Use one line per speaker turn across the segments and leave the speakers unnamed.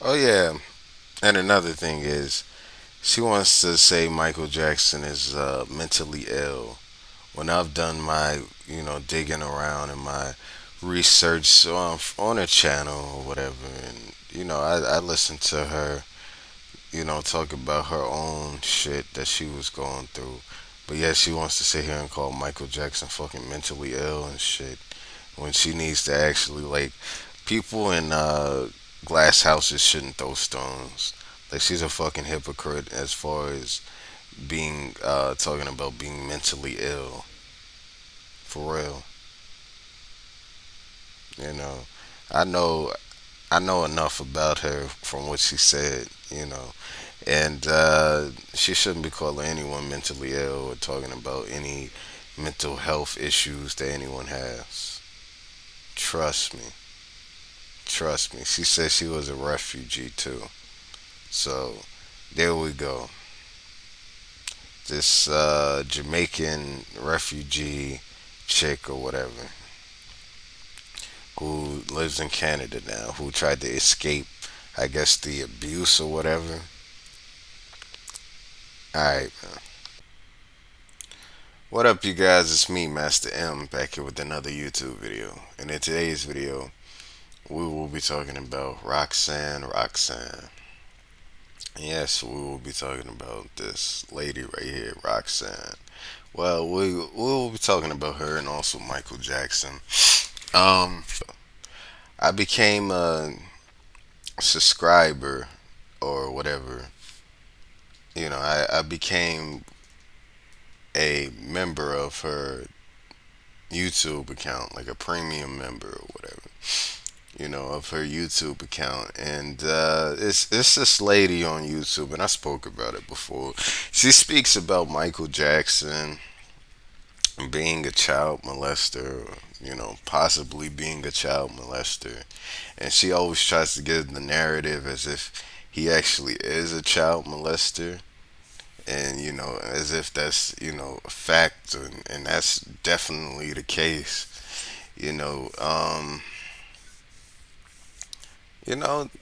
Oh yeah, and another thing is she wants to say Michael Jackson is mentally ill. When I've done my, digging around in my research on a channel or whatever, and I listened to her, talk about her own shit that she was going through. But yeah, she wants to sit here and call Michael Jackson fucking mentally ill and shit when she needs to actually like people in glass houses shouldn't throw stones. Like she's a fucking hypocrite as far as being talking about being mentally ill for real. You know, I know I know enough about her from what she said. And she shouldn't be calling anyone mentally ill or talking about any mental health issues that anyone has. Trust me. Trust me. She said she was a refugee too. So there we go. This Jamaican refugee chick or whatever who lives in Canada now, who tried to escape, I guess, the abuse or whatever. Alright, what up, you guys? It's me, Master M, back here with another YouTube video. And in today's video, we will be talking about Roxanne. Yes, we will be talking about this lady right here, Roxanne. Well, we will be talking about her and also Michael Jackson. I became a subscriber or whatever. I became a member of her YouTube account, like a premium member or whatever. Of her YouTube account, and it's this lady on YouTube, and I spoke about it before. She speaks about Michael Jackson being a child molester, or, possibly being a child molester, and she always tries to give the narrative as if he actually is a child molester, and as if that's a fact, and that's definitely the case. You know, um,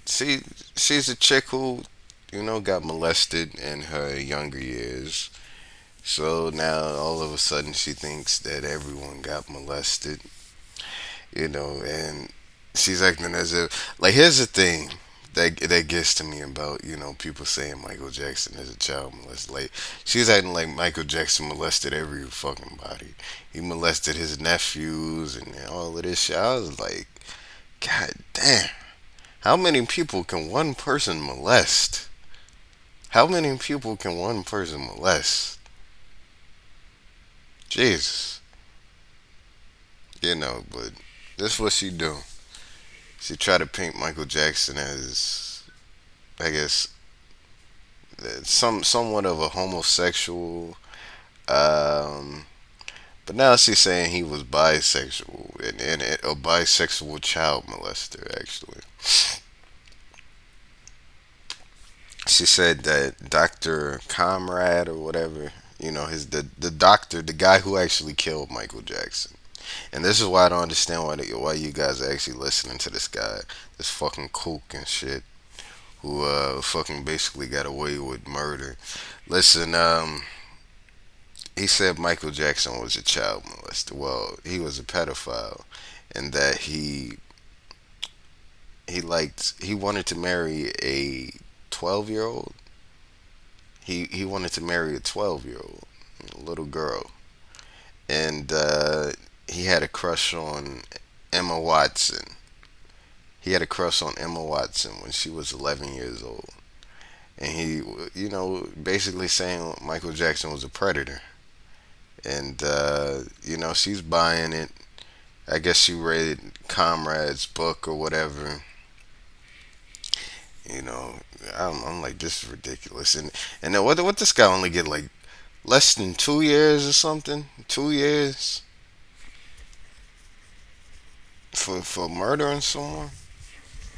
she's a chick who, got molested in her younger years. So now all of a sudden she thinks that everyone got molested, and she's acting as if like here's the thing that gets to me about people saying Michael Jackson is a child molester. Like she's acting like Michael Jackson molested every fucking body. He molested his nephews and all of this shit. I was like, God damn. How many people can one person molest? How many people can one person molest? Jesus. But that's what she do. She try to paint Michael Jackson as, I guess, somewhat of a homosexual. Um, but now she's saying he was bisexual and a bisexual child molester. Actually, she said that Doctor Comrade or whatever, the doctor, the guy who actually killed Michael Jackson. And this is why I don't understand why you guys are actually listening to this guy, this fucking kook and shit, who fucking basically got away with murder. Listen, he said Michael Jackson was a child molester. Well, he was a pedophile, and that he wanted to marry a 12-year old. He wanted to marry a 12-year old little girl, and he had a crush on Emma Watson. He had a crush on Emma Watson when she was 11 years old, and he, basically saying Michael Jackson was a predator, and she's buying it. I guess she read Comrade's book or whatever. You know, I'm like, this is ridiculous. And then what this guy only get like less than 2 years or something? 2 years for murdering someone,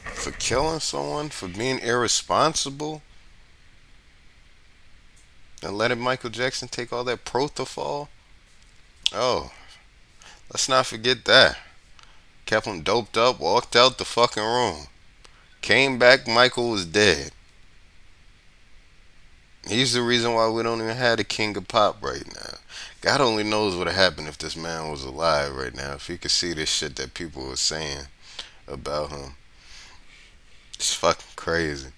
for killing someone, for being irresponsible, and letting Michael Jackson take all that propofol. Oh, let's not forget that. Kept him doped up, walked out the fucking room. Came back, Michael was dead. He's the reason why we don't even have the king of pop right now. God only knows what would happen if this man was alive right now. If he could see this shit that people were saying about him. It's fucking crazy.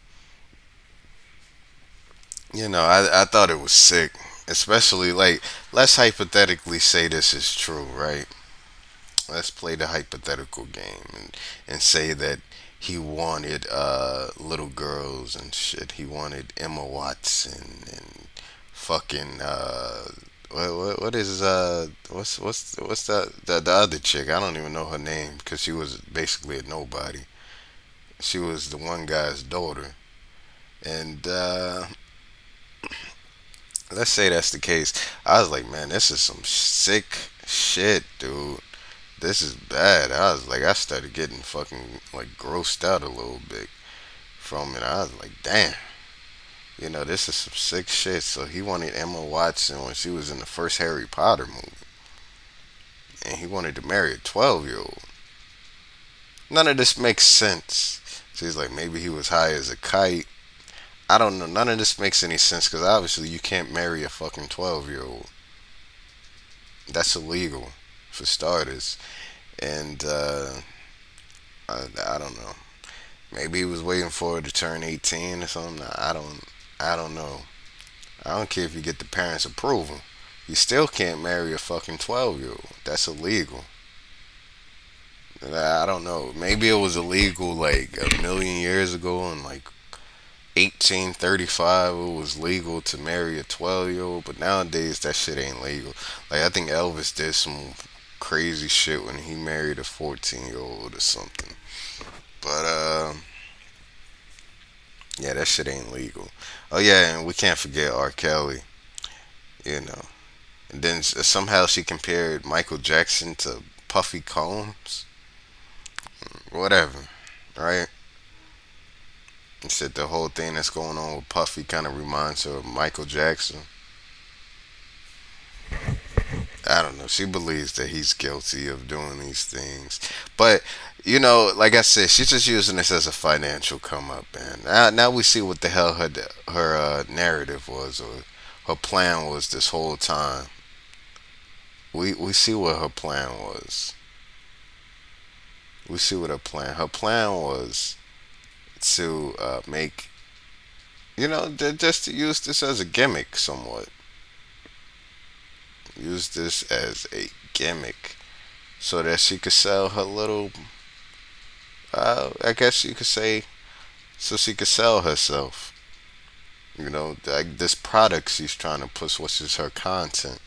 I thought it was sick. Especially, like, let's hypothetically say this is true, right? Let's play the hypothetical game and say that he wanted little girls and shit. He wanted Emma Watson and fucking what is what's the other chick? I don't even know her name because she was basically a nobody. She was the one guy's daughter, and let's say that's the case. I was like, man, this is some sick shit, dude. This is bad. I was like, I started getting fucking like grossed out a little bit from it. I was like, damn, this is some sick shit. So he wanted Emma Watson when she was in the first Harry Potter movie, and he wanted to marry a 12-year-old. None of this makes sense. She's like, maybe he was high as a kite. I don't know. None of this makes any sense because obviously you can't marry a fucking 12-year-old. That's illegal, for starters. And I don't know. Maybe he was waiting for her to turn 18 or something. I don't know. I don't care if you get the parents' approval. You still can't marry a fucking 12-year-old. That's illegal. I don't know. Maybe it was illegal like a million years ago in like 1835. It was legal to marry a 12-year-old, but nowadays that shit ain't legal. Like I think Elvis did some crazy shit when he married a 14-year-old or something. But yeah, that shit ain't legal. Oh yeah, and we can't forget R. Kelly. You know, and then somehow she compared Michael Jackson to Puffy Combs. Whatever, right? And said the whole thing that's going on with Puffy kind of reminds her of Michael Jackson. I don't know. She believes that he's guilty of doing these things, but like I said, she's just using this as a financial come up, man. Now we see what the hell her narrative was or her plan was this whole time. We see what her plan was. We see what her plan. Her plan was to make just to use this as a gimmick, somewhat. Use this as a gimmick so that she could sell her little. I guess you could say so she could sell herself. Like this product she's trying to push, which is her content.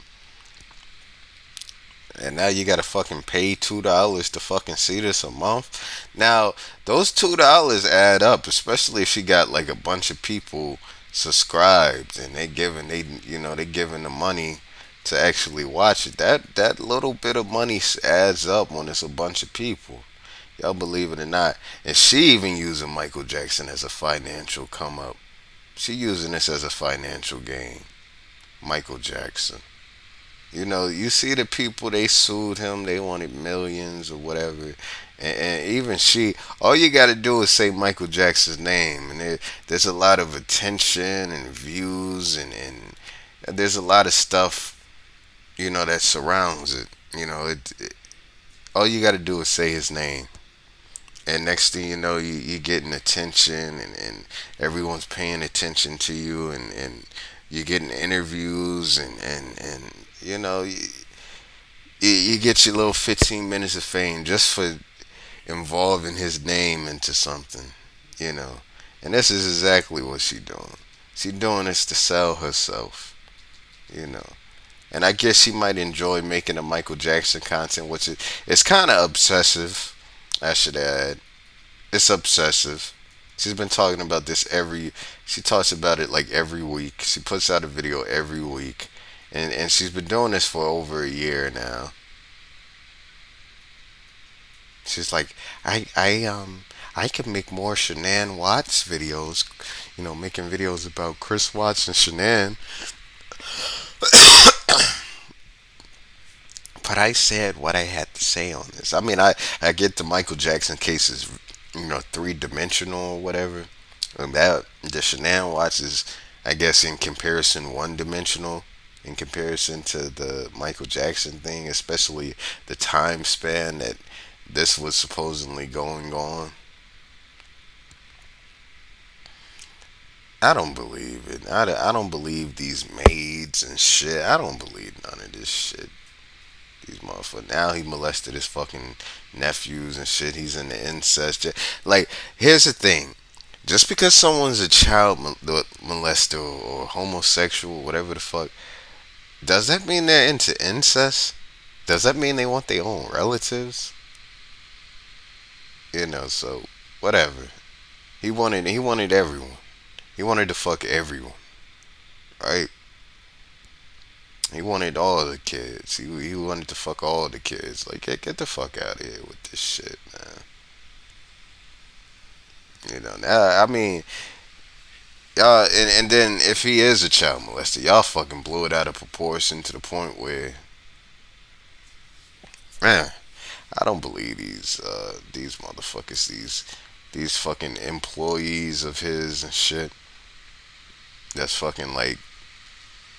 And now you gotta fucking pay $2 to fucking see this a month. Now those $2 add up, especially if she got like a bunch of people subscribed and they giving the money to actually watch it. That little bit of money adds up when it's a bunch of people. Y'all believe it or not. And she even using Michael Jackson as a financial come up. She using this as a financial gain. Michael Jackson. You see the people they sued him, they wanted millions or whatever. And even she, all you got to do is say Michael Jackson's name, and there's a lot of attention and views, and there's a lot of stuff, that surrounds it. All you got to do is say his name, and next thing you know, you're getting attention, and everyone's paying attention to you, and you're getting interviews, and you get your little 15 minutes of fame just for involving his name into something, you know. And this is exactly what she doing. She doing this to sell herself, you know. And I guess she might enjoy making a Michael Jackson content, which it's kind of obsessive. I should add, it's obsessive. She's been talking about this every. She talks about it like every week. She puts out a video every week, and she's been doing this for over a year now. She's like, I can make more Shanann Watts videos, making videos about Chris Watts and Shanann. But I said what I had to say on this. I mean, I get the Michael Jackson case is, three dimensional or whatever. And that the Shanann watch is, I guess, in comparison, one dimensional. In comparison to the Michael Jackson thing, especially the time span that this was supposedly going on. I don't believe it. I don't believe these maids and shit. I don't believe none of this shit. These motherfuckers. Now he molested his fucking nephews and shit. He's in the incest. Like, here's the thing. Just because someone's a child molester or homosexual, whatever the fuck, does that mean they're into incest? Does that mean they want their own relatives? So whatever. He wanted everyone. He wanted to fuck everyone, right? He wanted all the kids. He wanted to fuck all the kids. Like, get the fuck out of here with this shit, man. Now, I mean, y'all, and then if he is a child molester, y'all fucking blew it out of proportion to the point where, man, I don't believe these motherfuckers, these fucking employees of his and shit. That's fucking like,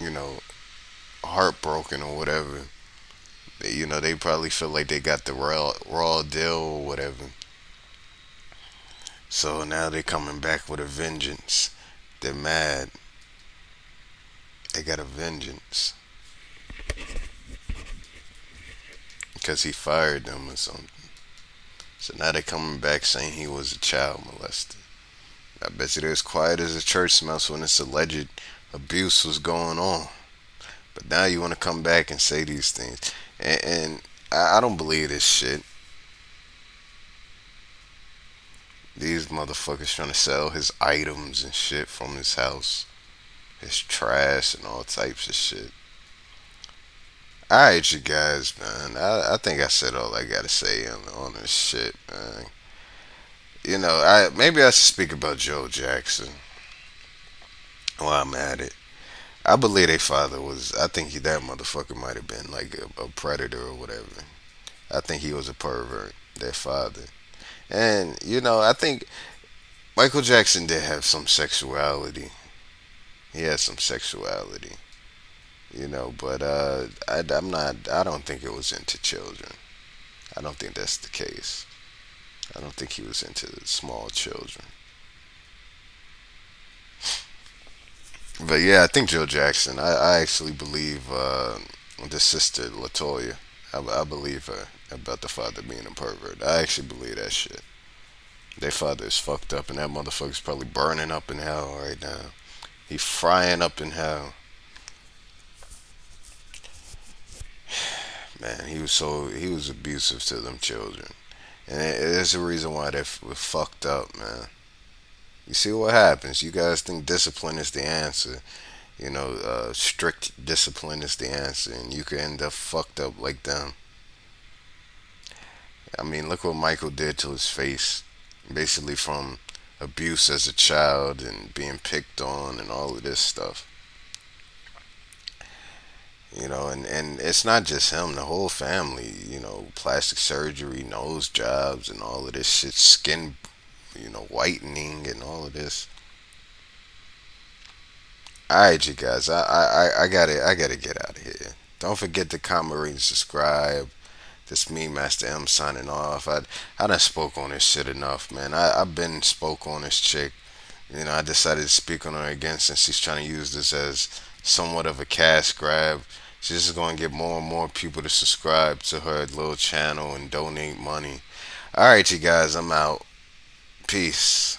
you know, heartbroken or whatever. They probably feel like they got the raw deal or whatever. So now they're coming back with a vengeance. They're mad. They got a vengeance because he fired them or something. So now they're coming back saying he was a child molester. I bet you they're as quiet as a church mouse when this alleged abuse was going on. But now you want to come back and say these things. And I don't believe this shit. These motherfuckers trying to sell his items and shit from his house. His trash and all types of shit. Alright, you guys, man. I think I said all I gotta say on this shit, man. I maybe I should speak about Joe Jackson while I'm at it. I believe their father was. I think that motherfucker might have been like a predator or whatever. I think he was a pervert. Their father, and I think Michael Jackson did have some sexuality. He had some sexuality, but I'm not. I don't think it was into children. I don't think that's the case. I don't think he was into small children. But yeah, I think Joe Jackson. I actually believe the sister Latoya. I believe her about the father being a pervert. I actually believe that shit. Their father is fucked up, and that motherfucker's probably burning up in hell right now. He frying up in hell. Man, he was abusive to them children, and there's a reason why they were fucked up, man. You see what happens? You guys think discipline is the answer. Strict discipline is the answer, and you could end up fucked up like them. I mean, look what Michael did to his face. Basically, from abuse as a child and being picked on and all of this stuff. And it's not just him, the whole family, plastic surgery, nose jobs, and all of this shit, skin, whitening, and all of this. Alright, you guys, I gotta get out of here. Don't forget to comment, rate, and subscribe. This me, Master M, signing off. I done spoke on this shit enough, man. I've been spoke on this chick. I decided to speak on her again since she's trying to use this as somewhat of a cash grab. She's just going to get more and more people to subscribe to her little channel and donate money. Alright, you guys, I'm out. Peace.